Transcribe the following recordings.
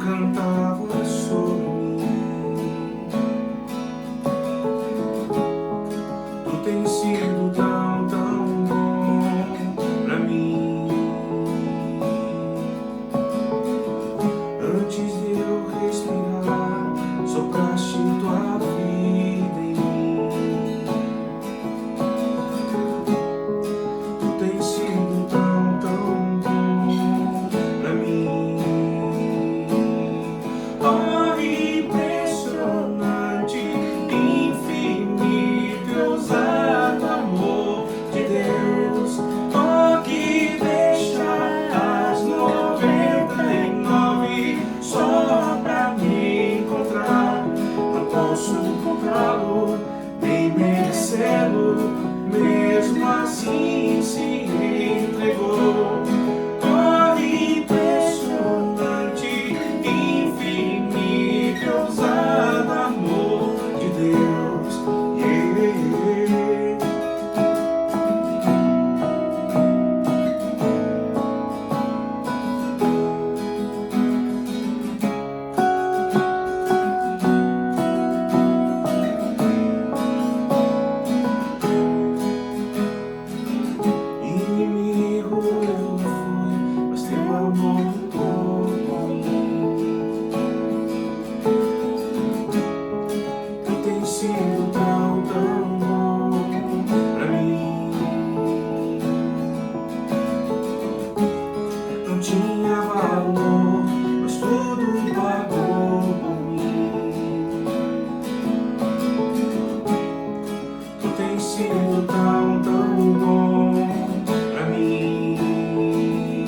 cantava sobre mim. Tu tens sido tão, tão bom pra mim. Antes de eu respirar, sopraste tua vida em mim. Tu tens sido tão, tão bom pra mim. Oh, impressionante, infinito e ousado amor de Deus. Oh, que deixa as 99 só pra me encontrar. Não posso comprá-lo, nem merecê-lo, mesmo assim se entregou. Oh, impressionante, infinito e ousado amor de Deus. Inimigo eu fui, mas teu amor lutou por mim. Tu tens sido tão, tão bom pra mim. Não tinha valor, mas tudo pagou por mim. Tu tens sido tão, tão bom pra mim.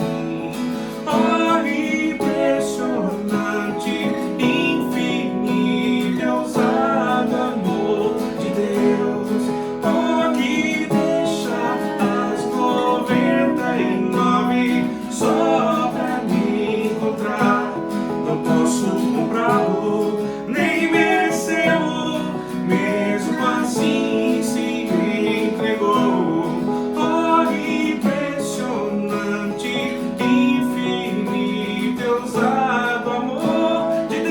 Oh, impressionante, infinito e ousado amor de Deus. Oh, que deixa as 99 só pra me encontrar. Não posso comprá-lo, nem merecê-lo, mesmo assim se entregou. Oh, impressionante, infinito e ousado amor de Deus.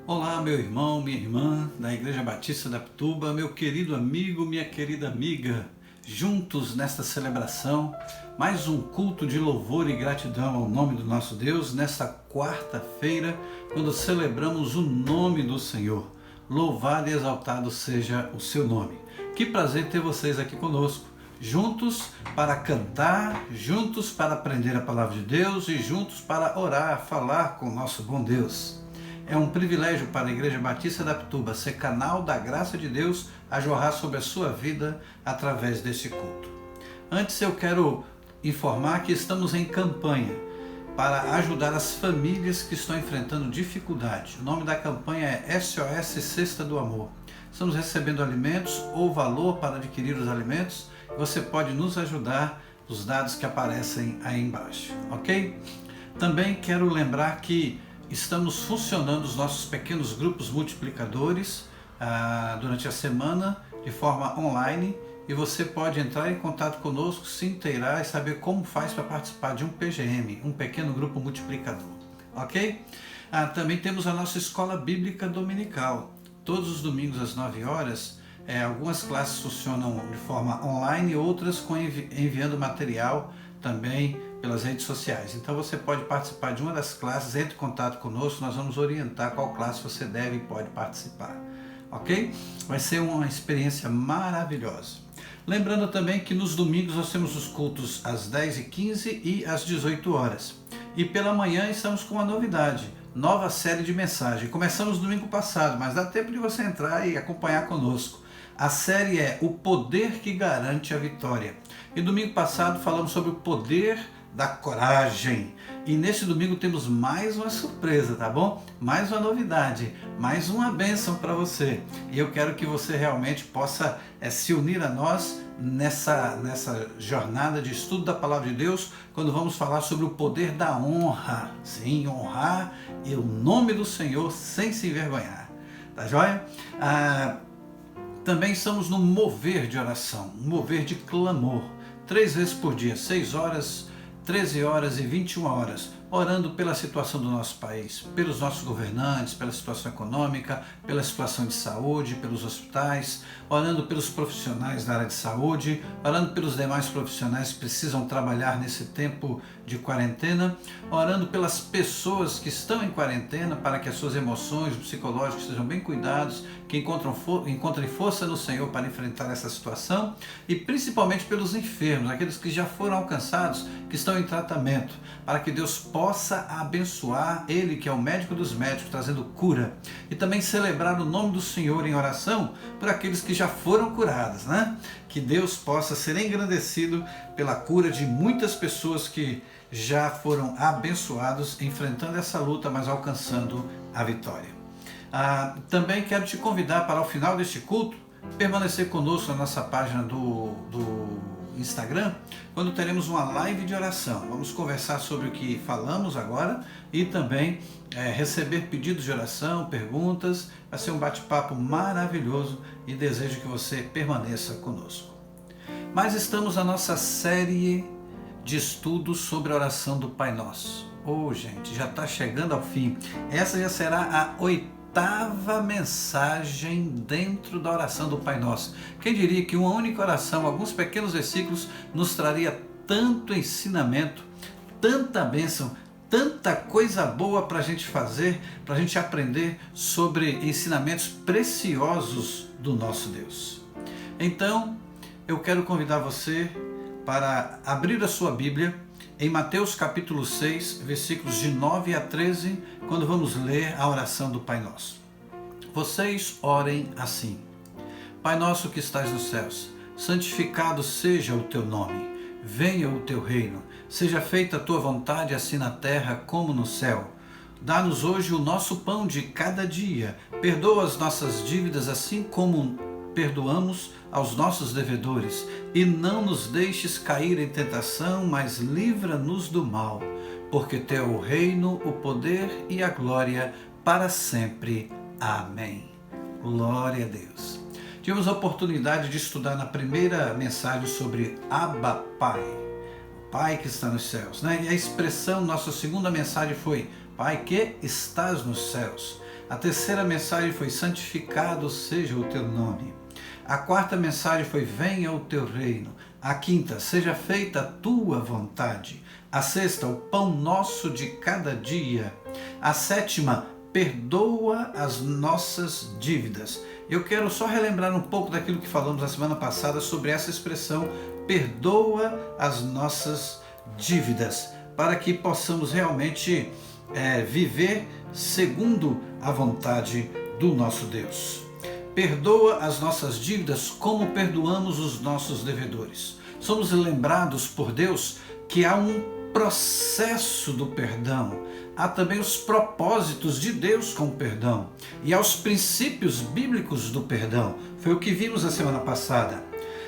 Olá, meu irmão, minha irmã da Igreja Batista da Pituba, meu querido amigo, minha querida amiga, juntos nesta celebração, mais um culto de louvor e gratidão ao nome do nosso Deus, nesta quarta-feira, quando celebramos o nome do Senhor. Louvado e exaltado seja o seu nome. Que prazer ter vocês aqui conosco, juntos para cantar, juntos para aprender a palavra de Deus e juntos para orar, falar com o nosso bom Deus. É um privilégio para a Igreja Batista da Pituba ser canal da graça de Deus a jorrar sobre a sua vida através desse culto. Antes eu quero informar que estamos em campanha para ajudar as famílias que estão enfrentando dificuldade. O nome da campanha é SOS Cesta do Amor. Estamos recebendo alimentos ou valor para adquirir os alimentos. Você pode nos ajudar, os dados que aparecem aí embaixo, ok? Também quero lembrar que estamos funcionando os nossos pequenos grupos multiplicadores durante a semana de forma online e você pode entrar em contato conosco, se inteirar e saber como faz para participar de um PGM, um pequeno grupo multiplicador, ok? Também temos a nossa escola bíblica dominical, todos os domingos às 9 horas, algumas classes funcionam de forma online, outras enviando material também pelas redes sociais. Então você pode participar de uma das classes, entre em contato conosco, nós vamos orientar qual classe você deve e pode participar, ok? Vai ser uma experiência maravilhosa. Lembrando também que nos domingos nós temos os cultos às 10h15 e às 18 horas. E pela manhã estamos com uma novidade, nova série de mensagens. Começamos no domingo passado, mas dá tempo de você entrar e acompanhar conosco. A série é O Poder que Garante a Vitória. E domingo passado falamos sobre o poder da coragem. E nesse domingo temos mais uma surpresa, tá bom? Mais uma novidade, mais uma bênção para você. E eu quero que você realmente possa se unir a nós nessa jornada de estudo da Palavra de Deus, quando vamos falar sobre o poder da honra. Sim, honrar e o nome do Senhor sem se envergonhar. Tá joia? Também estamos no mover de oração, um mover de clamor, 3 vezes por dia, 6 horas, 13 horas e 21 horas, orando pela situação do nosso país, pelos nossos governantes, pela situação econômica, pela situação de saúde, pelos hospitais, orando pelos profissionais da área de saúde, orando pelos demais profissionais que precisam trabalhar nesse tempo de quarentena, orando pelas pessoas que estão em quarentena para que as suas emoções psicológicas sejam bem cuidados, que encontrem força no Senhor para enfrentar essa situação e principalmente pelos enfermos, aqueles que já foram alcançados, que estão em tratamento, para que Deus possa abençoar Ele, que é o médico dos médicos, trazendo cura, e também celebrar o nome do Senhor em oração por aqueles que já foram curados, né? Que Deus possa ser engrandecido pela cura de muitas pessoas que já foram abençoados enfrentando essa luta, mas alcançando a vitória. Também quero te convidar para, ao final deste culto, permanecer conosco na nossa página do Instagram, quando teremos uma live de oração. Vamos conversar sobre o que falamos agora e também receber pedidos de oração, perguntas. Vai ser um bate-papo maravilhoso e desejo que você permaneça conosco. Mas estamos na nossa série de estudos sobre a oração do Pai Nosso. Gente, já está chegando ao fim. Essa já será a 8ª mensagem dentro da oração do Pai Nosso. Quem diria que uma única oração, alguns pequenos versículos, nos traria tanto ensinamento, tanta bênção, tanta coisa boa para a gente fazer, para a gente aprender sobre ensinamentos preciosos do nosso Deus. Então, eu quero convidar você para abrir a sua Bíblia em Mateus capítulo 6, versículos de 9 a 13, quando vamos ler a oração do Pai Nosso. Vocês orem assim: Pai nosso que estás nos céus, santificado seja o teu nome. Venha o teu reino. Seja feita a tua vontade, assim na terra como no céu. Dá-nos hoje o nosso pão de cada dia. Perdoa as nossas dívidas, assim como perdoamos aos nossos devedores. E não nos deixes cair em tentação, mas livra-nos do mal. Porque teu é o reino, o poder e a glória para sempre. Amém. Glória a Deus. Tivemos a oportunidade de estudar na primeira mensagem sobre Abba Pai, o Pai que está nos céus, né? E a expressão, nossa segunda mensagem foi Pai que estás nos céus. A terceira mensagem foi: santificado seja o teu nome. A quarta mensagem foi: venha o teu reino. A quinta: seja feita a tua vontade. A sexta: o pão nosso de cada dia. A sétima: perdoa as nossas dívidas. Eu quero só relembrar um pouco daquilo que falamos na semana passada sobre essa expressão: perdoa as nossas dívidas, para que possamos realmente viver segundo a vontade do nosso Deus. Perdoa as nossas dívidas como perdoamos os nossos devedores. Somos lembrados por Deus que há um processo do perdão, há também os propósitos de Deus com o perdão e há os princípios bíblicos do perdão. Foi o que vimos a semana passada.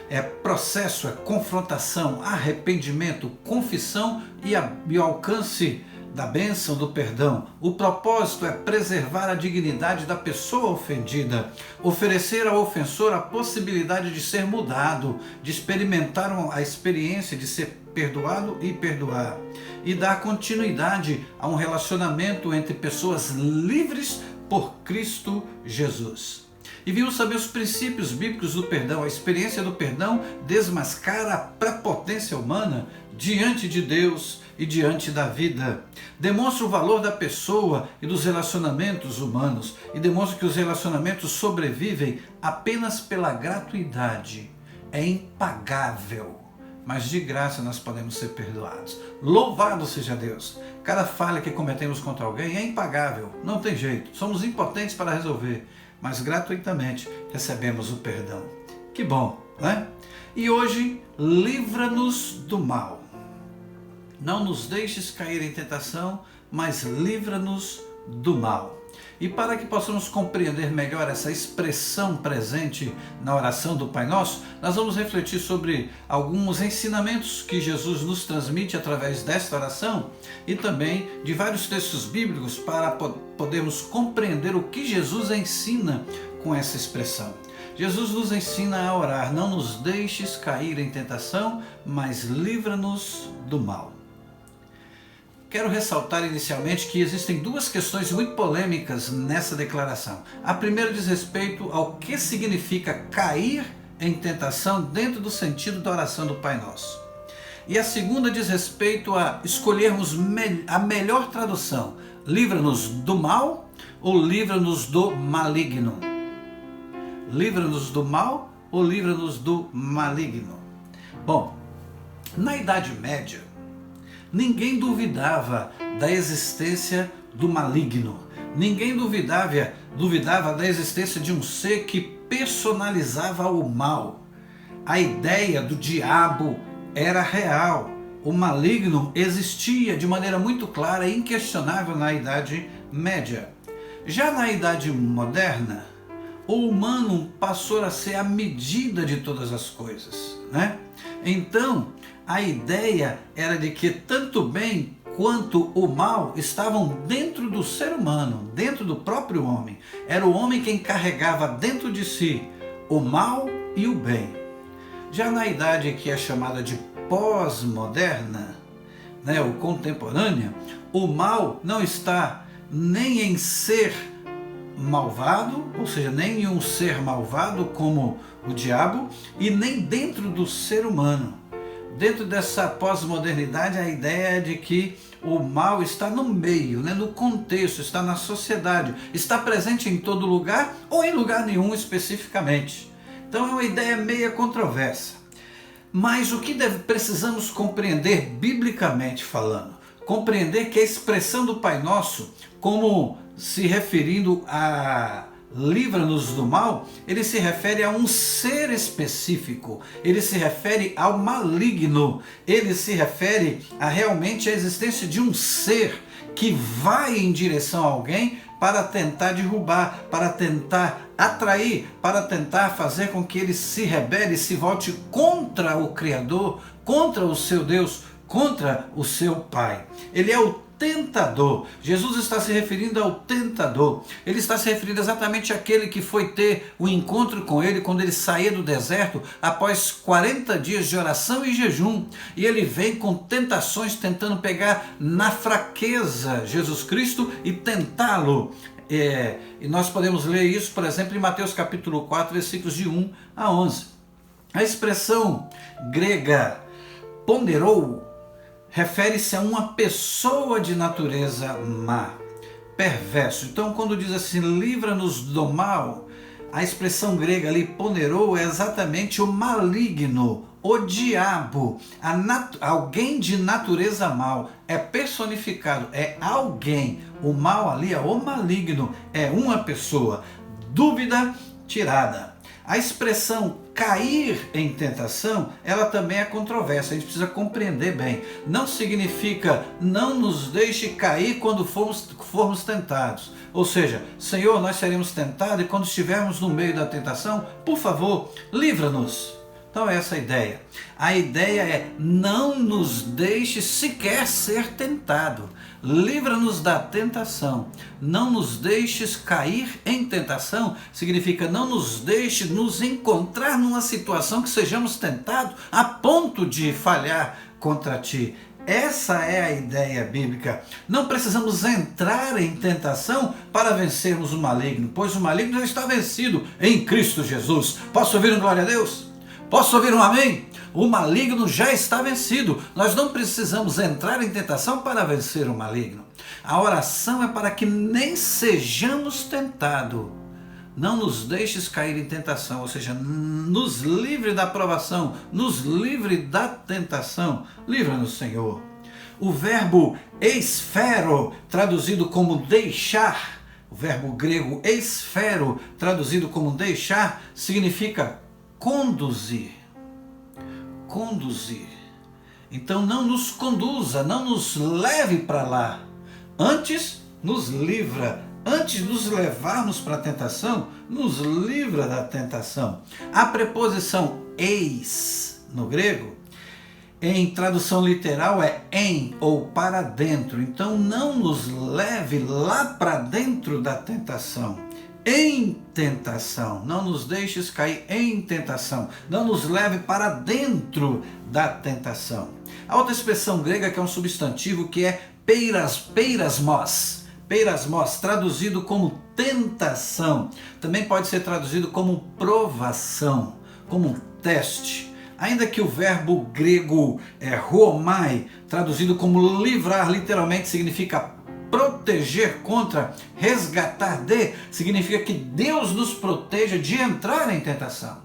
É processo, é confrontação, arrependimento, confissão e o alcance da bênção do perdão. O propósito é preservar a dignidade da pessoa ofendida, oferecer ao ofensor a possibilidade de ser mudado, de experimentar a experiência de ser perdoado e perdoar, e dar continuidade a um relacionamento entre pessoas livres por Cristo Jesus. E vimos também os princípios bíblicos do perdão. A experiência do perdão desmascara a prepotência humana diante de Deus e diante da vida. Demonstra o valor da pessoa e dos relacionamentos humanos e demonstra que os relacionamentos sobrevivem apenas pela gratuidade. É impagável, mas de graça nós podemos ser perdoados. Louvado seja Deus! Cada falha que cometemos contra alguém é impagável, não tem jeito, somos impotentes para resolver, mas gratuitamente recebemos o perdão. Que bom, né? E hoje, livra-nos do mal. Não nos deixes cair em tentação, mas livra-nos do mal. E para que possamos compreender melhor essa expressão presente na oração do Pai Nosso, nós vamos refletir sobre alguns ensinamentos que Jesus nos transmite através desta oração e também de vários textos bíblicos para podermos compreender o que Jesus ensina com essa expressão. Jesus nos ensina a orar: não nos deixes cair em tentação, mas livra-nos do mal. Quero ressaltar inicialmente que existem duas questões muito polêmicas nessa declaração. A primeira diz respeito ao que significa cair em tentação dentro do sentido da oração do Pai Nosso. E a segunda diz respeito a escolhermos a melhor tradução: livra-nos do mal ou livra-nos do maligno? Livra-nos do mal ou livra-nos do maligno? Bom, na Idade Média, ninguém duvidava da existência do maligno. Ninguém duvidava da existência de um ser que personalizava o mal. A ideia do diabo era real. O maligno existia de maneira muito clara e inquestionável na Idade Média. Já na Idade Moderna, o humano passou a ser a medida de todas as coisas, né? Então, a ideia era de que tanto o bem quanto o mal estavam dentro do ser humano, dentro do próprio homem. Era o homem quem carregava dentro de si o mal e o bem. Já na idade que é chamada de pós-moderna, né, ou contemporânea, o mal não está nem em ser malvado, ou seja, nem em um ser malvado como o diabo, e nem dentro do ser humano. Dentro dessa pós-modernidade, a ideia é de que o mal está no meio, né, no contexto, está na sociedade, está presente em todo lugar ou em lugar nenhum especificamente. Então é uma ideia meia controversa. Mas o que precisamos compreender biblicamente falando? Compreender que a expressão do Pai Nosso, como se referindo a livra-nos do mal, ele se refere a um ser específico, ele se refere ao maligno, ele se refere a realmente a existência de um ser que vai em direção a alguém para tentar derrubar, para tentar atrair, para tentar fazer com que ele se rebele, se volte contra o Criador, contra o seu Deus, contra o seu Pai. Ele é o tentador. Jesus está se referindo ao tentador. Ele está se referindo exatamente àquele que foi ter o encontro com ele quando ele saía do deserto após 40 dias de oração e jejum. E ele vem com tentações tentando pegar na fraqueza Jesus Cristo e tentá-lo. E nós podemos ler isso, por exemplo, em Mateus capítulo 4, versículos de 1 a 11. A expressão grega ponderou refere-se a uma pessoa de natureza má, perverso. Então, quando diz assim, livra-nos do mal, a expressão grega ali, ponderou, é exatamente o maligno, o diabo, alguém de natureza mal, é personificado, é alguém. O mal ali é o maligno, é uma pessoa. Dúvida tirada. A expressão cair em tentação, ela também é controversa, a gente precisa compreender bem. Não significa não nos deixe cair quando formos tentados. Ou seja, Senhor, nós seremos tentados e quando estivermos no meio da tentação, por favor, livra-nos. Então é essa a ideia. A ideia é não nos deixe sequer ser tentado. Livra-nos da tentação. Não nos deixes cair em tentação significa não nos deixe nos encontrar numa situação que sejamos tentados a ponto de falhar contra ti. Essa é a ideia bíblica. Não precisamos entrar em tentação para vencermos o maligno, pois o maligno já está vencido em Cristo Jesus. Posso ouvir um glória a Deus? Posso ouvir um amém? O maligno já está vencido. Nós não precisamos entrar em tentação para vencer o maligno. A oração é para que nem sejamos tentados. Não nos deixes cair em tentação, ou seja, nos livre da provação, nos livre da tentação. Livra-nos, Senhor. O verbo esfero, traduzido como deixar, o verbo grego esfero, traduzido como deixar, significa conduzir. Conduzir. Então não nos conduza, não nos leve para lá. Antes nos livra. Antes de nos levarmos para a tentação, nos livra da tentação. A preposição eis no grego, em tradução literal é em ou para dentro. Então não nos leve lá para dentro da tentação. Em tentação, não nos deixes cair em tentação, não nos leve para dentro da tentação. A outra expressão grega que é um substantivo que é peirasmos, traduzido como tentação, também pode ser traduzido como provação, como um teste. Ainda que o verbo grego huomai, traduzido como livrar, literalmente significa proteger contra, resgatar de, significa que Deus nos proteja de entrar em tentação.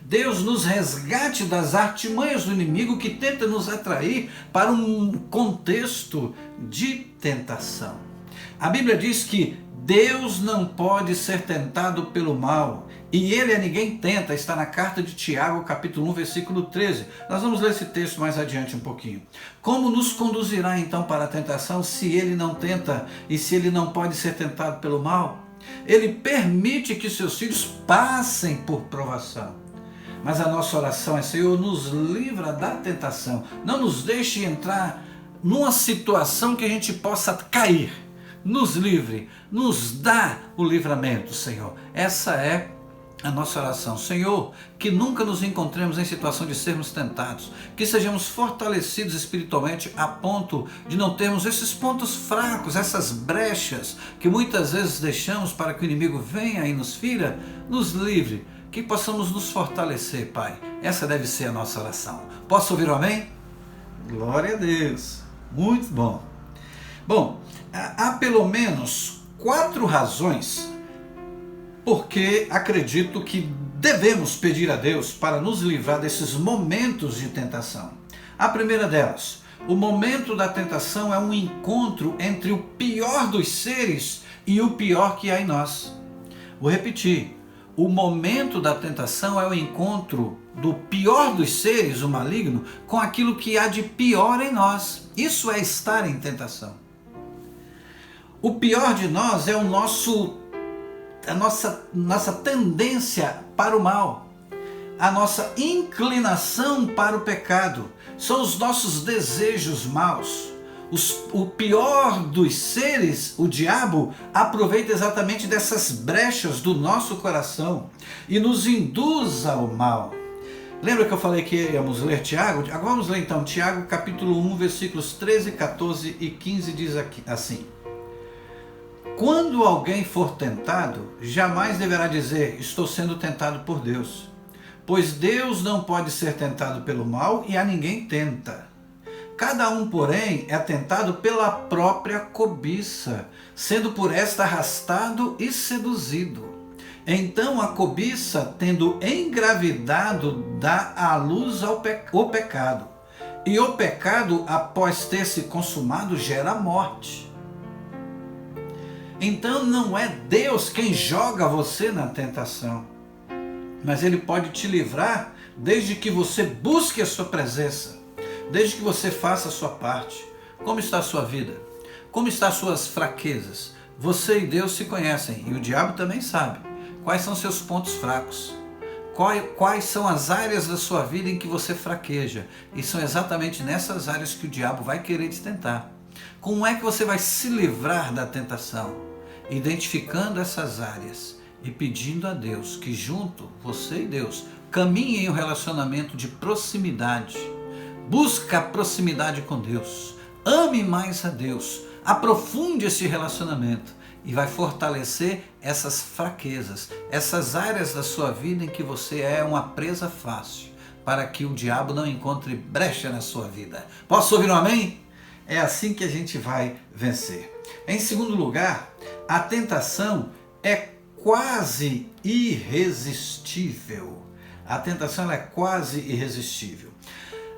Deus nos resgate das artimanhas do inimigo que tenta nos atrair para um contexto de tentação. A Bíblia diz que Deus não pode ser tentado pelo mal, e ele a ninguém tenta, está na carta de Tiago, capítulo 1, versículo 13. Nós vamos ler esse texto mais adiante um pouquinho. Como nos conduzirá então para a tentação se ele não tenta e se ele não pode ser tentado pelo mal? Ele permite que seus filhos passem por provação. Mas a nossa oração é: Senhor, nos livra da tentação. Não nos deixe entrar numa situação que a gente possa cair. Nos livre, nos dá o livramento, Senhor. Essa é a nossa oração. Senhor, que nunca nos encontremos em situação de sermos tentados, que sejamos fortalecidos espiritualmente a ponto de não termos esses pontos fracos, essas brechas que muitas vezes deixamos para que o inimigo venha e nos fira. Nos livre, que possamos nos fortalecer, Pai. Essa deve ser a nossa oração. Posso ouvir o amém? Glória a Deus. Muito bom. Bom, há pelo menos 4 razões porque acredito que devemos pedir a Deus para nos livrar desses momentos de tentação. A primeira delas, o momento da tentação é um encontro entre o pior dos seres e o pior que há em nós. Vou repetir, o momento da tentação é o encontro do pior dos seres, o maligno, com aquilo que há de pior em nós. Isso é estar em tentação. O pior de nós é a nossa tendência para o mal, a nossa inclinação para o pecado, são os nossos desejos maus. O pior dos seres, o diabo, aproveita exatamente dessas brechas do nosso coração e nos induz ao mal. Lembra que eu falei que íamos ler Tiago? Agora vamos ler então Tiago capítulo 1, versículos 13, 14 e 15 diz aqui, assim: Quando alguém for tentado, jamais deverá dizer, estou sendo tentado por Deus. Pois Deus não pode ser tentado pelo mal e a ninguém tenta. Cada um, porém, é tentado pela própria cobiça, sendo por esta arrastado e seduzido. Então a cobiça, tendo engravidado, dá à luz o pecado. E o pecado, após ter se consumado, gera a morte. Então não é Deus quem joga você na tentação, mas Ele pode te livrar desde que você busque a sua presença, desde que você faça a sua parte. Como está a sua vida? Como estão as suas fraquezas? Você e Deus se conhecem e o diabo também sabe. Quais são seus pontos fracos? Quais são as áreas da sua vida em que você fraqueja? E são exatamente nessas áreas que o diabo vai querer te tentar. Como é que você vai se livrar da tentação? Identificando essas áreas e pedindo a Deus que junto, você e Deus, caminhem em um relacionamento de proximidade. Busca a proximidade com Deus. Ame mais a Deus. Aprofunde esse relacionamento e vai fortalecer essas fraquezas, essas áreas da sua vida em que você é uma presa fácil, para que o diabo não encontre brecha na sua vida. Posso ouvir um amém? É assim que a gente vai vencer. Em segundo lugar, a tentação é quase irresistível. A tentação é quase irresistível.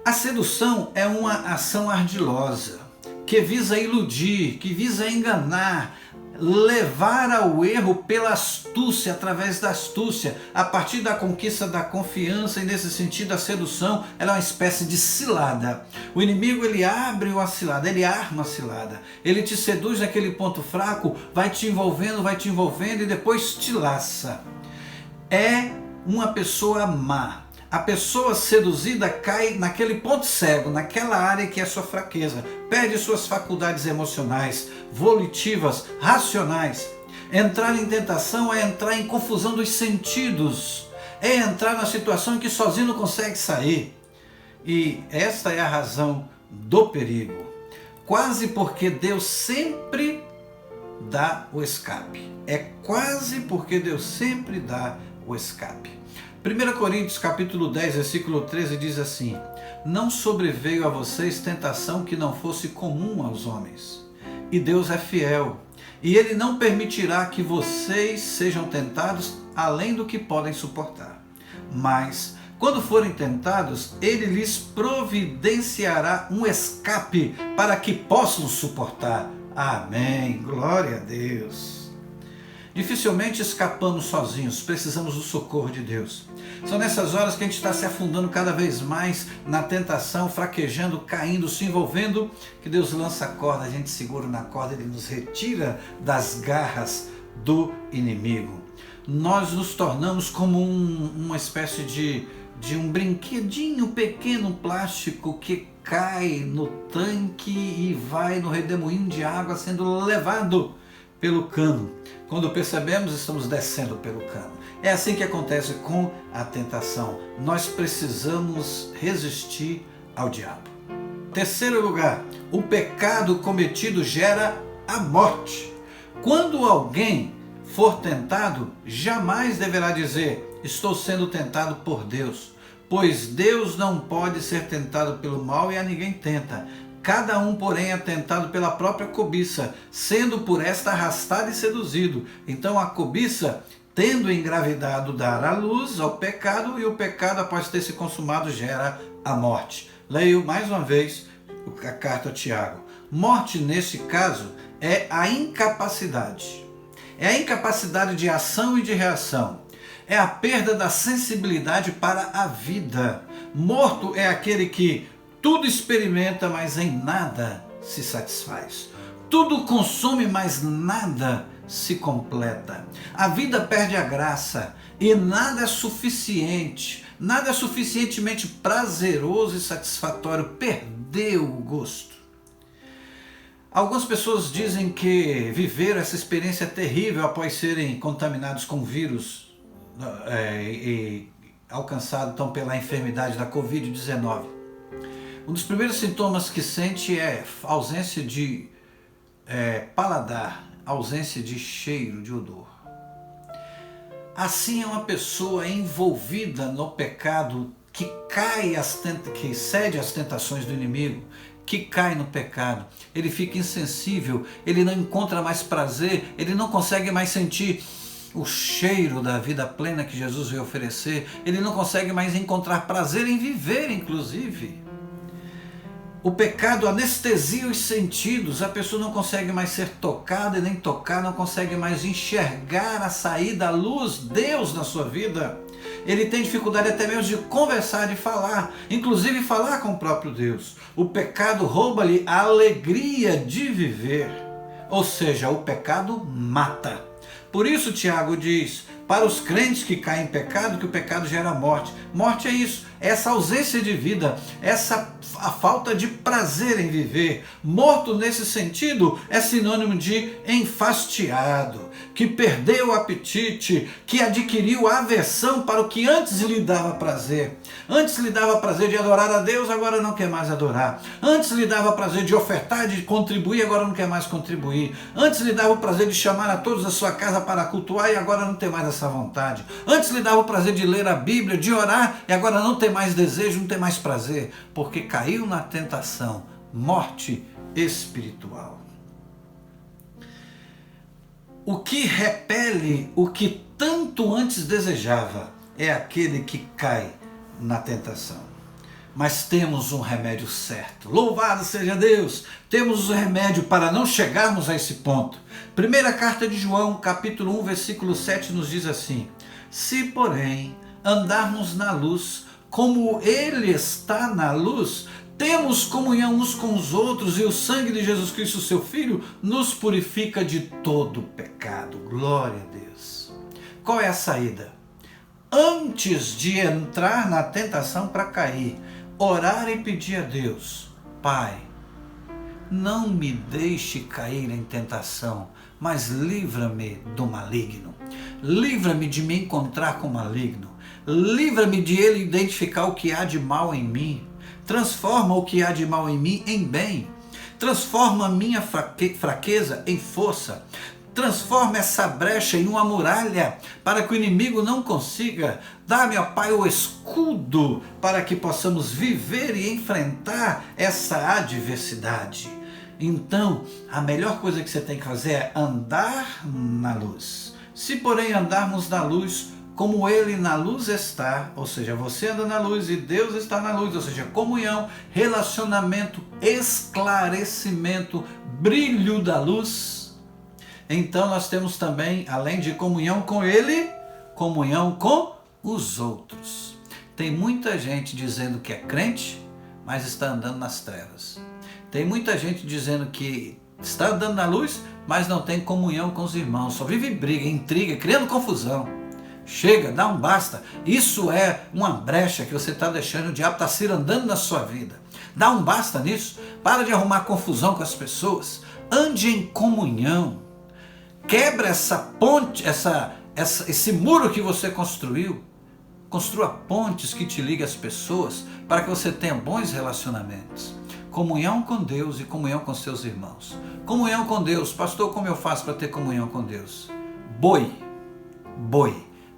A sedução é uma ação ardilosa, que visa iludir, que visa enganar, levar ao erro pela astúcia, através da astúcia, a partir da conquista da confiança. E nesse sentido a sedução ela é uma espécie de cilada. O inimigo ele abre uma cilada, ele arma a cilada, ele te seduz naquele ponto fraco, vai te envolvendo e depois te laça. É uma pessoa má. A pessoa seduzida cai naquele ponto cego, naquela área que é sua fraqueza, perde suas faculdades emocionais, volitivas, racionais. Entrar em tentação é entrar em confusão dos sentidos, é entrar na situação em que sozinho não consegue sair. E esta é a razão do perigo. Quase porque Deus sempre dá o escape. É quase porque Deus sempre dá o escape. 1 Coríntios capítulo 10, versículo 13 diz assim: não sobreveio a vocês tentação que não fosse comum aos homens. E Deus é fiel, e Ele não permitirá que vocês sejam tentados além do que podem suportar. Mas, quando forem tentados, Ele lhes providenciará um escape para que possam suportar. Amém. Glória a Deus. Dificilmente escapamos sozinhos, precisamos do socorro de Deus. São nessas horas que a gente está se afundando cada vez mais na tentação, fraquejando, caindo, se envolvendo, que Deus lança a corda, a gente segura na corda, Ele nos retira das garras do inimigo. Nós nos tornamos como uma espécie de um brinquedinho pequeno plástico que cai no tanque e vai no redemoinho de água sendo levado pelo cano. Quando percebemos, estamos descendo pelo cano. É assim que acontece com a tentação. Nós precisamos resistir ao diabo. Terceiro lugar, o pecado cometido gera a morte. Quando alguém for tentado, jamais deverá dizer, estou sendo tentado por Deus, pois Deus não pode ser tentado pelo mal e a ninguém tenta. Cada um, porém, é tentado pela própria cobiça, sendo por esta arrastado e seduzido. Então a cobiça, tendo engravidado, dará luz ao pecado, e o pecado, após ter se consumado, gera a morte. Leio mais uma vez a carta a Tiago. Morte, nesse caso, é a incapacidade. É a incapacidade de ação e de reação. É a perda da sensibilidade para a vida. Morto é aquele que tudo experimenta, mas em nada se satisfaz. Tudo consome, mas nada se completa. A vida perde a graça e nada é suficiente. Nada é suficientemente prazeroso e satisfatório. Perdeu o gosto. Algumas pessoas dizem que viveram essa experiência terrível após serem contaminados com vírus e alcançados então pela enfermidade da Covid-19. Um dos primeiros sintomas que sente é ausência de paladar, ausência de cheiro, de odor. Assim é uma pessoa envolvida no pecado que que cede às tentações do inimigo, que cai no pecado. Ele fica insensível, ele não encontra mais prazer, ele não consegue mais sentir o cheiro da vida plena que Jesus veio oferecer, ele não consegue mais encontrar prazer em viver, inclusive. O pecado anestesia os sentidos, a pessoa não consegue mais ser tocada e nem tocar, não consegue mais enxergar a saída, a luz, Deus na sua vida. Ele tem dificuldade até mesmo de conversar, de falar, inclusive falar com o próprio Deus. O pecado rouba-lhe a alegria de viver, ou seja, o pecado mata. Por isso Tiago diz, para os crentes que caem em pecado, que o pecado gera morte. Morte é isso, essa ausência de vida, a falta de prazer em viver. Morto nesse sentido é sinônimo de enfastiado, que perdeu o apetite, que adquiriu aversão para o que antes lhe dava prazer. Antes lhe dava prazer de adorar a Deus, agora não quer mais adorar. Antes lhe dava prazer de ofertar, de contribuir, agora não quer mais contribuir. Antes lhe dava o prazer de chamar a todos da sua casa para cultuar e agora não tem mais essa vontade. Antes lhe dava o prazer de ler a Bíblia, de orar e agora não tem mais desejo, não tem mais prazer, porque caiu na tentação, morte espiritual. O que repele o que tanto antes desejava é aquele que cai na tentação. Mas temos um remédio certo. Louvado seja Deus! Temos um remédio para não chegarmos a esse ponto. Primeira carta de João, capítulo 1, versículo 7 nos diz assim: se, porém, andarmos na luz, como Ele está na luz, temos comunhão uns com os outros e o sangue de Jesus Cristo, seu Filho, nos purifica de todo pecado. Glória a Deus! Qual é a saída? Antes de entrar na tentação para cair, orar e pedir a Deus: Pai, não me deixe cair em tentação, mas livra-me do maligno. Livra-me de me encontrar com o maligno. Livra-me de ele identificar o que há de mal em mim. Transforma o que há de mal em mim em bem. Transforma a minha fraqueza em força. Transforma essa brecha em uma muralha para que o inimigo não consiga. Dá-me, ó Pai, o escudo para que possamos viver e enfrentar essa adversidade. Então, a melhor coisa que você tem que fazer é andar na luz. Se, porém, andarmos na luz, como Ele na luz está, ou seja, você anda na luz e Deus está na luz, ou seja, comunhão, relacionamento, esclarecimento, brilho da luz. Então nós temos também, além de comunhão com Ele, comunhão com os outros. Tem muita gente dizendo que é crente, mas está andando nas trevas. Tem muita gente dizendo que está andando na luz, mas não tem comunhão com os irmãos. Só vive briga, intriga, criando confusão. Chega, dá um basta. Isso é uma brecha que você está deixando, o diabo está cirandando na sua vida. Dá um basta nisso. Para de arrumar confusão com as pessoas. Ande em comunhão. Quebra essa ponte, esse muro que você construiu. Construa pontes que te liguem às pessoas para que você tenha bons relacionamentos. Comunhão com Deus e comunhão com seus irmãos. Comunhão com Deus. Pastor, como eu faço para ter comunhão com Deus? Boi.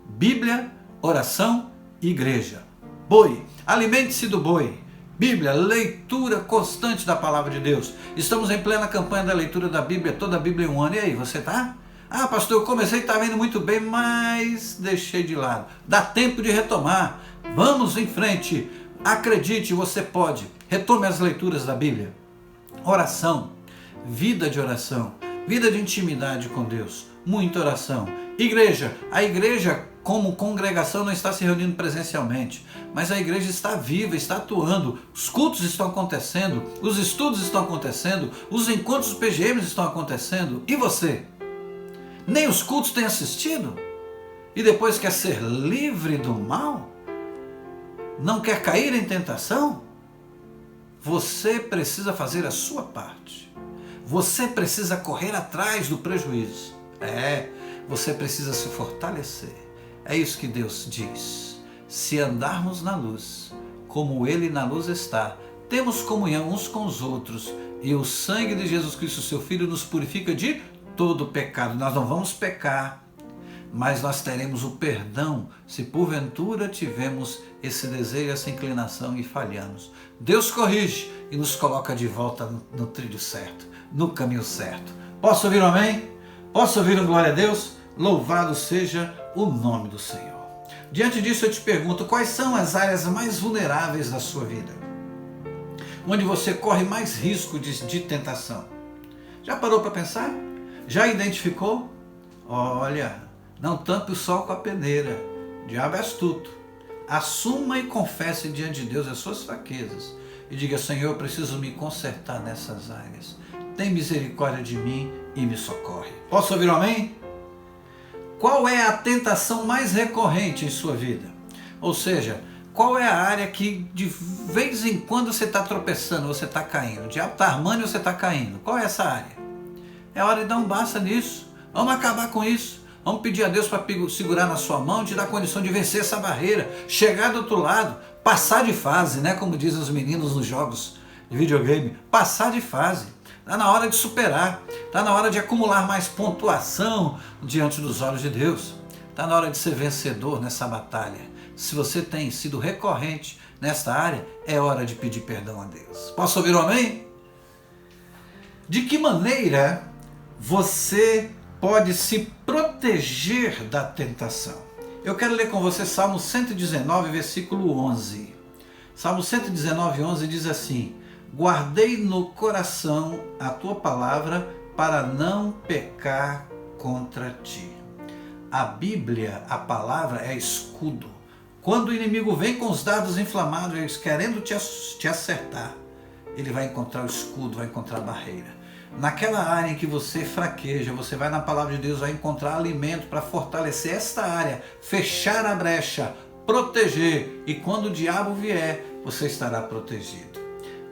Bíblia, oração, igreja. Boi. Alimente-se do boi. Bíblia, leitura constante da palavra de Deus. Estamos em plena campanha da leitura da Bíblia, toda a Bíblia em um ano. E aí, você tá? Ah, pastor, eu comecei, estava indo muito bem, mas deixei de lado. Dá tempo de retomar. Vamos em frente. Acredite, você pode. Retome as leituras da Bíblia. Oração, vida de oração, vida de intimidade com Deus, muita oração. Igreja, a igreja como congregação não está se reunindo presencialmente, mas a igreja está viva, está atuando, os cultos estão acontecendo, os estudos estão acontecendo, os encontros PGMs estão acontecendo. E você? Nem os cultos tem assistido? E depois quer ser livre do mal? Não quer cair em tentação? Você precisa fazer a sua parte. Você precisa correr atrás do prejuízo. Você precisa se fortalecer. É isso que Deus diz. Se andarmos na luz, como Ele na luz está, temos comunhão uns com os outros, e o sangue de Jesus Cristo, seu Filho, nos purifica de todo pecado. Nós não vamos pecar, mas nós teremos o perdão se porventura tivermos esse desejo, essa inclinação e falhamos. Deus corrige e nos coloca de volta no trilho certo, no caminho certo. Posso ouvir um amém? Posso ouvir um glória a Deus? Louvado seja o nome do Senhor. Diante disso eu te pergunto, quais são as áreas mais vulneráveis da sua vida? Onde você corre mais risco de tentação? Já parou para pensar? Já identificou? Olha, não tampe o sol com a peneira. O diabo é astuto. Assuma e confesse diante de Deus as suas fraquezas. E diga, Senhor, eu preciso me consertar nessas áreas. Tem misericórdia de mim e me socorre. Posso ouvir um amém? Qual é a tentação mais recorrente em sua vida? Ou seja, qual é a área que de vez em quando você está tropeçando, você está caindo? O diabo está armando e você está caindo. Qual é essa área? É hora de dar um basta nisso. Vamos acabar com isso. Vamos pedir a Deus para segurar na sua mão e te dar condição de vencer essa barreira, chegar do outro lado, passar de fase, né? Como dizem os meninos nos jogos de videogame, passar de fase. Está na hora de superar, está na hora de acumular mais pontuação diante dos olhos de Deus. Está na hora de ser vencedor nessa batalha. Se você tem sido recorrente nesta área, é hora de pedir perdão a Deus. Posso ouvir um amém? De que maneira você pode se proteger da tentação? Eu quero ler com você Salmo 119, versículo 11. Salmo 119, 11 diz assim: guardei no coração a tua palavra para não pecar contra ti. A Bíblia, a palavra é escudo. Quando o inimigo vem com os dardos inflamados, querendo te acertar, ele vai encontrar o escudo, vai encontrar a barreira. Naquela área em que você fraqueja, você vai na palavra de Deus, vai encontrar alimento para fortalecer esta área, fechar a brecha, proteger, e quando o diabo vier, você estará protegido.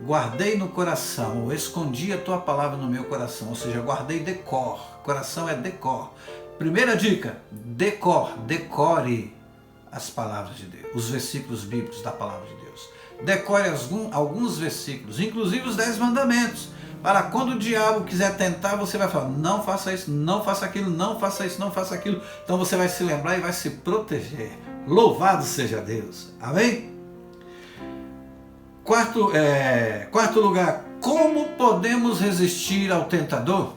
Guardei no coração, ou escondi a tua palavra no meu coração, ou seja, guardei decor. Coração é decor. Primeira dica, decore as palavras de Deus, os versículos bíblicos da palavra de Deus. Decore alguns versículos, inclusive os 10 mandamentos, para quando o diabo quiser tentar, você vai falar, não faça isso, não faça aquilo, não faça isso, não faça aquilo. Então você vai se lembrar e vai se proteger. Louvado seja Deus. Amém? Quarto lugar, como podemos resistir ao tentador?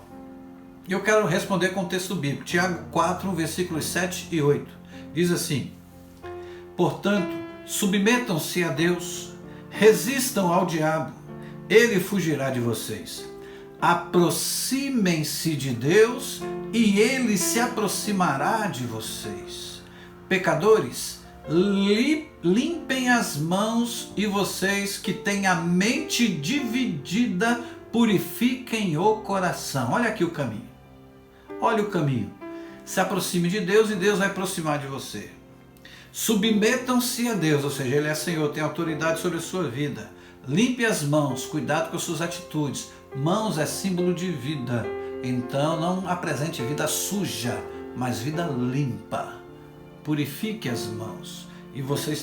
Eu quero responder com o texto bíblico, Tiago 4, versículos 7 e 8. Diz assim: portanto, submetam-se a Deus, resistam ao diabo, ele fugirá de vocês. Aproximem-se de Deus e ele se aproximará de vocês. Pecadores, limpem as mãos, e vocês que têm a mente dividida, purifiquem o coração. Olha aqui o caminho. Olha o caminho. Se aproxime de Deus e Deus vai aproximar de você. Submetam-se a Deus, ou seja, Ele é Senhor, tem autoridade sobre a sua vida. Limpe as mãos, cuidado com as suas atitudes. Mãos é símbolo de vida. Então não apresente vida suja, mas vida limpa. Purifique as mãos. E vocês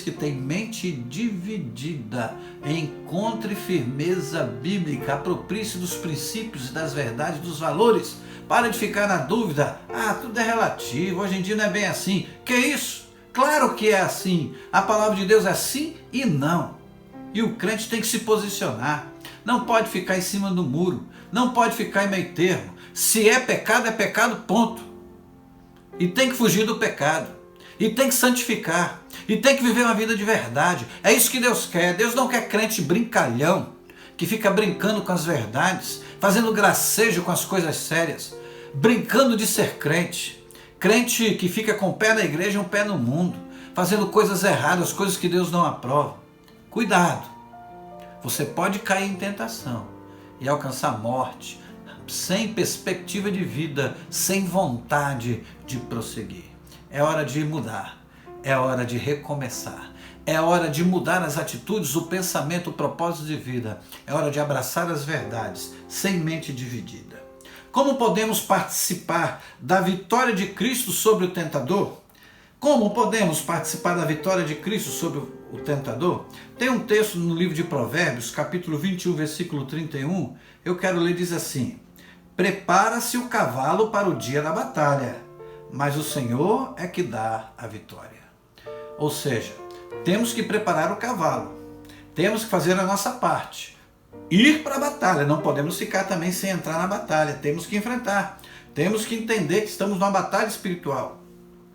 que têm mente dividida, encontre firmeza bíblica, aproprie-se dos princípios, das verdades, dos valores. Para de ficar na dúvida. Tudo é relativo, hoje em dia não é bem assim. Que isso? Claro que é assim. A palavra de Deus é sim e não. E o crente tem que se posicionar. Não pode ficar em cima do muro. Não pode ficar em meio termo. Se é pecado, ponto. E tem que fugir do pecado. E tem que santificar. E tem que viver uma vida de verdade. É isso que Deus quer. Deus não quer crente brincalhão, que fica brincando com as verdades, fazendo gracejo com as coisas sérias, brincando de ser crente. Crente que fica com o pé na igreja e um pé no mundo, fazendo coisas erradas, coisas que Deus não aprova. Cuidado. Você pode cair em tentação e alcançar morte, sem perspectiva de vida, sem vontade de prosseguir. É hora de mudar, é hora de recomeçar, é hora de mudar as atitudes, o pensamento, o propósito de vida. É hora de abraçar as verdades, sem mente dividida. Como podemos participar da vitória de Cristo sobre o tentador? Como podemos participar da vitória de Cristo sobre o tentador? Tem um texto no livro de Provérbios, capítulo 21, versículo 31, eu quero ler, diz assim: Prepara-se o cavalo para o dia da batalha, mas o Senhor é que dá a vitória. Ou seja, temos que preparar o cavalo, temos que fazer a nossa parte, ir para a batalha, não podemos ficar também sem entrar na batalha, temos que enfrentar, temos que entender que estamos numa batalha espiritual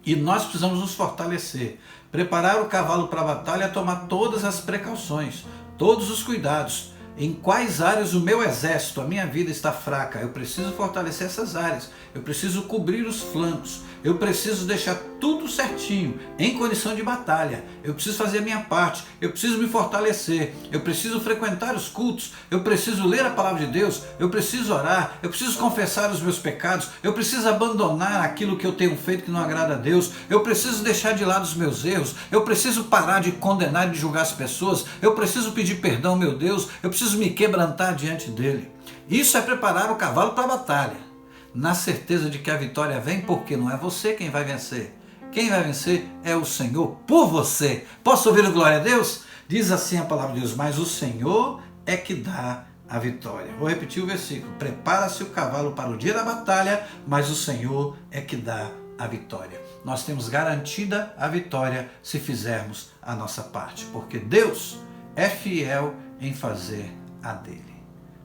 e nós precisamos nos fortalecer, preparar o cavalo para a batalha, tomar todas as precauções, todos os cuidados. Em quais áreas o meu exército, a minha vida está fraca? Eu preciso fortalecer essas áreas, eu preciso cobrir os flancos, eu preciso deixar tudo certinho, em condição de batalha, eu preciso fazer a minha parte, eu preciso me fortalecer, eu preciso frequentar os cultos, eu preciso ler a palavra de Deus, eu preciso orar, eu preciso confessar os meus pecados, eu preciso abandonar aquilo que eu tenho feito que não agrada a Deus, eu preciso deixar de lado os meus erros, eu preciso parar de condenar e de julgar as pessoas, eu preciso pedir perdão, meu Deus, eu preciso me quebrantar diante dele. Isso é preparar o cavalo para a batalha, na certeza de que a vitória vem, porque não é você quem vai vencer. Quem vai vencer é o Senhor por você. Posso ouvir o glória a Deus? Diz assim a palavra de Deus, mas o Senhor é que dá a vitória. Vou repetir o versículo. Prepara-se o cavalo para o dia da batalha, mas o Senhor é que dá a vitória. Nós temos garantida a vitória se fizermos a nossa parte, porque Deus é fiel em fazer a dele.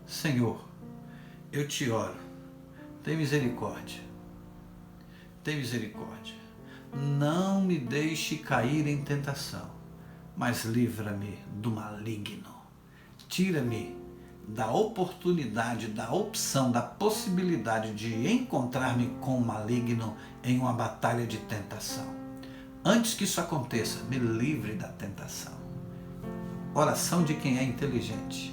Senhor, eu te oro, tem misericórdia, tem misericórdia, não me deixe cair em tentação, mas livra-me do maligno, tira-me da oportunidade, da opção, da possibilidade de encontrar-me com o maligno em uma batalha de tentação. Antes que isso aconteça, me livre da tentação. Oração de quem é inteligente,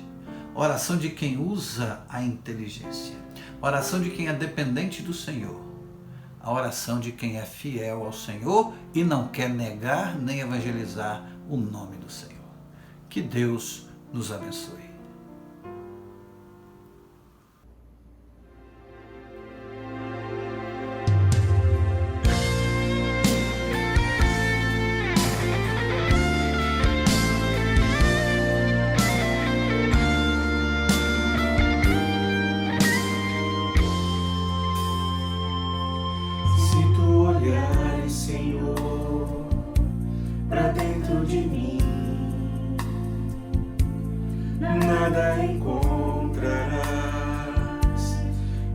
oração de quem usa a inteligência, oração de quem é dependente do Senhor, a oração de quem é fiel ao Senhor e não quer negar nem evangelizar o nome do Senhor. Que Deus nos abençoe. Senhor, pra dentro de mim, nada encontrarás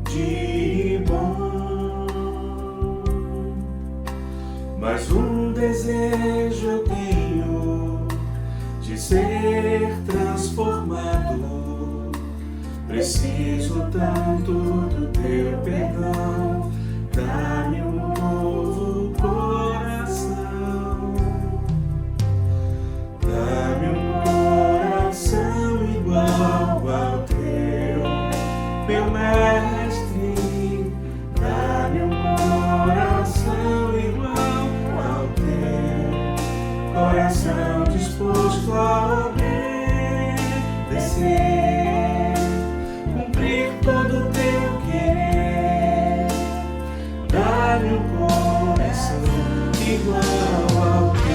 de bom, mas um desejo eu tenho de ser transformado. Preciso tanto do teu perdão, dá-me um novo coração, dá-me um coração igual ao teu, meu mestre, dá-me um coração igual ao teu, coração disposto a obedecer, cumprir todo o teu querer. Dá-me um coração igual ao teu.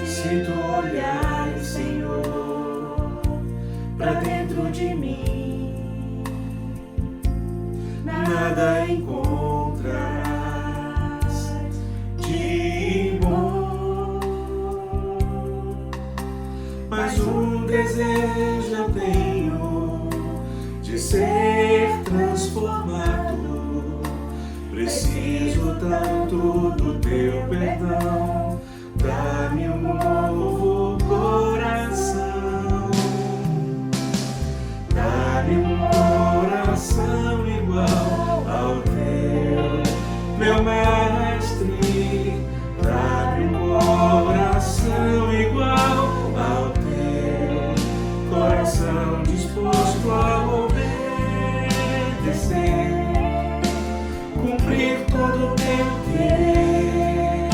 Se tu olhares, Senhor, pra dentro de mim, nada encontrarás de bom, mas um desejo eu tenho de ser transformado. Preciso tanto do teu perdão, dá-me um novo coração, dá-me um coração igual ao teu, meu mestre, dá-me um coração igual ao teu, coração disposto a obedecer, cumprir todo o teu querer.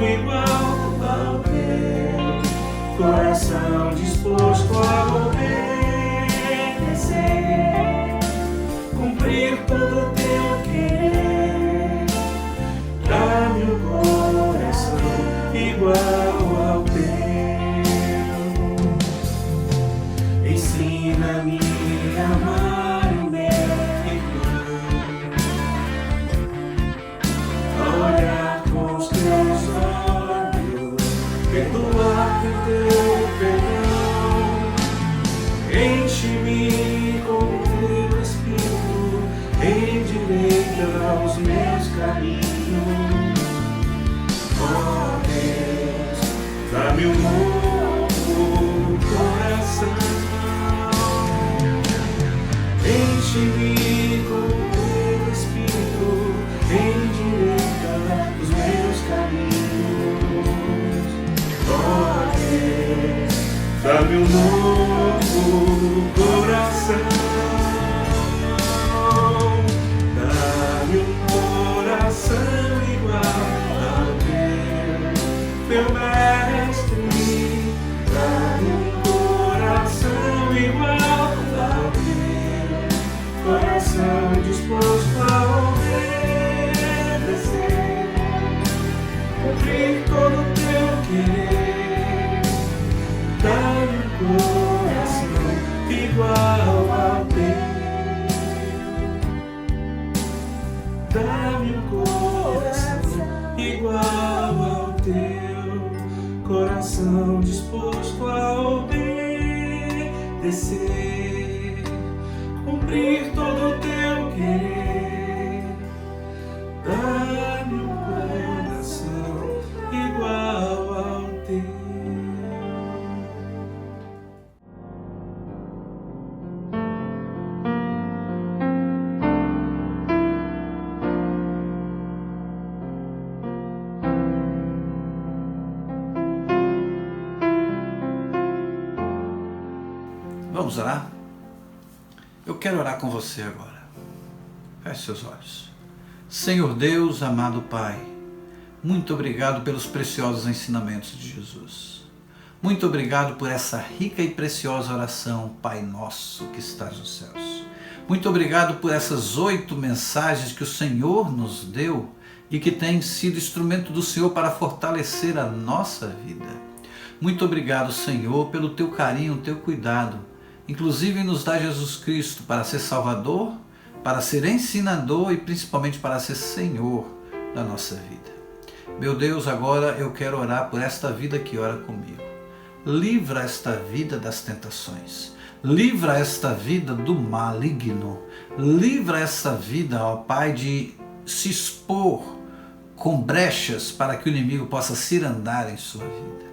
igual ao teu, coração disposto a obedecer, cumprir todo o teu querer. Dá-me um coração igual ao teu. Ensina-me a amar o meu irmão, a olhar com os teus olhos, perdoar com teu perdão. Enche-me com o teu Espírito, endireita os meus caminhos. Ó Deus, dá-me um novo coração. Enche-me com o teu Espírito, endireita os meus caminhos. Ó Deus, dá-me um novo coração. Dá-me um coração igual ao teu, meu mestre. Dá-me um coração igual ao teu, coração disposto a obedecer, cumprir todo o teu querer. Dá-me um coração igual ao teu. Dá-me um coração igual ao teu, coração disposto a obedecer, cumprir todo o teu querer. Dá-me um coração igual ao teu. Vamos orar? Eu quero orar com você agora. Feche seus olhos. Senhor Deus, amado Pai, muito obrigado pelos preciosos ensinamentos de Jesus. Muito obrigado por essa rica e preciosa oração, Pai nosso que estás nos céus. Muito obrigado por essas 8 mensagens que o Senhor nos deu e que têm sido instrumento do Senhor para fortalecer a nossa vida. Muito obrigado, Senhor, pelo teu carinho, teu cuidado, inclusive em nos dar Jesus Cristo para ser Salvador, para ser ensinador e principalmente para ser Senhor da nossa vida. Meu Deus, agora eu quero orar por esta vida que ora comigo. Livra esta vida das tentações. Livra esta vida do maligno. Livra esta vida, ó Pai, de se expor com brechas para que o inimigo possa cirandar em sua vida.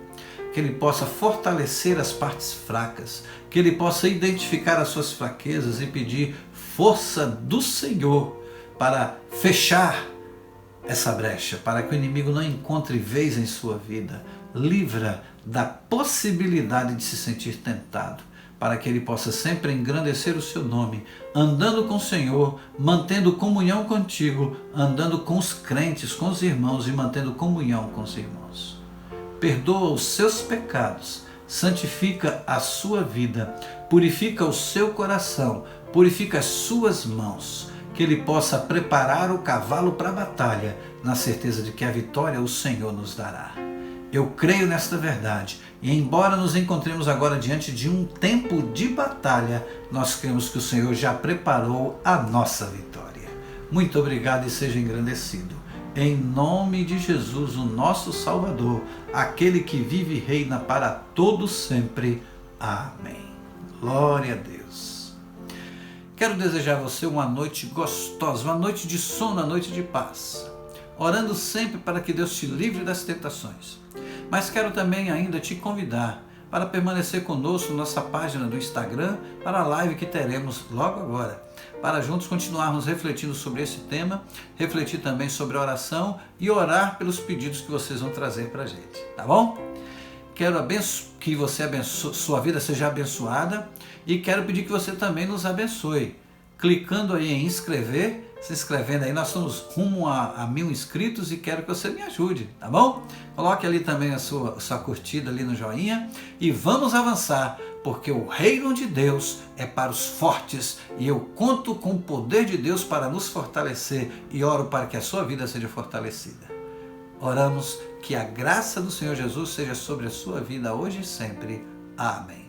Que ele possa fortalecer as partes fracas, que ele possa identificar as suas fraquezas e pedir força do Senhor para fechar essa brecha, para que o inimigo não encontre vez em sua vida. Livra da possibilidade de se sentir tentado, para que ele possa sempre engrandecer o seu nome, andando com o Senhor, mantendo comunhão contigo, andando com os crentes, com os irmãos e mantendo comunhão com os irmãos. Perdoa os seus pecados, santifica a sua vida, purifica o seu coração, purifica as suas mãos, que ele possa preparar o cavalo para a batalha, na certeza de que a vitória o Senhor nos dará. Eu creio nesta verdade e embora nos encontremos agora diante de um tempo de batalha, nós cremos que o Senhor já preparou a nossa vitória. Muito obrigado e seja engrandecido. Em nome de Jesus, o nosso Salvador, aquele que vive e reina para todos sempre. Amém. Glória a Deus. Quero desejar a você uma noite gostosa, uma noite de sono, uma noite de paz, orando sempre para que Deus te livre das tentações. Mas quero também ainda te convidar para permanecer conosco na nossa página do Instagram para a live que teremos logo agora, para juntos continuarmos refletindo sobre esse tema, refletir também sobre a oração e orar pelos pedidos que vocês vão trazer para a gente, tá bom? Quero que sua vida seja abençoada e quero pedir que você também nos abençoe, clicando aí em inscrever se inscrevendo aí. Nós estamos rumo a 1000 inscritos e quero que você me ajude, tá bom? Coloque ali também a sua curtida ali no joinha e vamos avançar, porque o reino de Deus é para os fortes e eu conto com o poder de Deus para nos fortalecer e oro para que a sua vida seja fortalecida. Oramos que a graça do Senhor Jesus seja sobre a sua vida hoje e sempre. Amém.